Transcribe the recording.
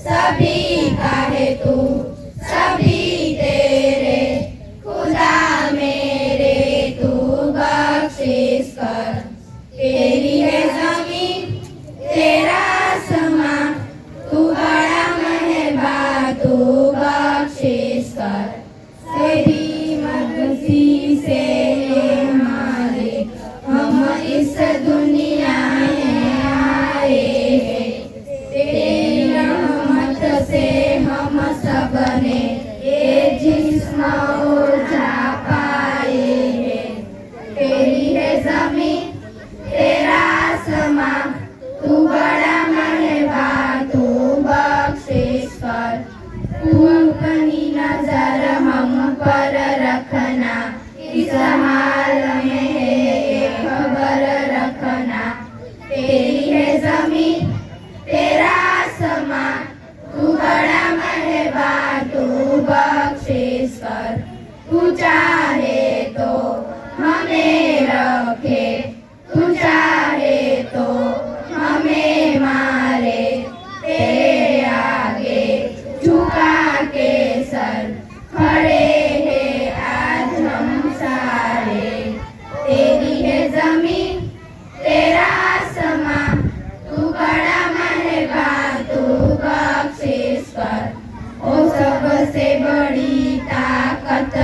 सभी का है तू, सभी तेरे, खुदा मेरे तू बख्शिश कर। तेरी है ज़मीं तेरा आसमां, तू बड़ा मेहरबान तू बख्शिश कर। तेरी मर्ज़ी से हमारे हम इस दुनिया में आए हैं, तेरी रहमत से हम सब ने ये जिस्म ऊर्जा पाए हैं। तेरी है ज़मीं तेरा आसमां, तू बड़ा मेहरबान तू बख्शिश कर। तू अपनी नजर हम पर रखना, इस हाल में है खबर रखना। तेरी है ज़मीं तेरा आसमां, तू बड़ा मेहरबान तू बख्शिश कर। तू चाहे तो हमें रखे, तू चाहे तो हमें मारे, तेरे आगे झुका के सर खड़े हैं आज हम सारे। तेरी है ज़मीं तेरा आसमां, तू बड़ा मेहरबान तू बख्शिश कर। ओ सबसे बड़ी ताकत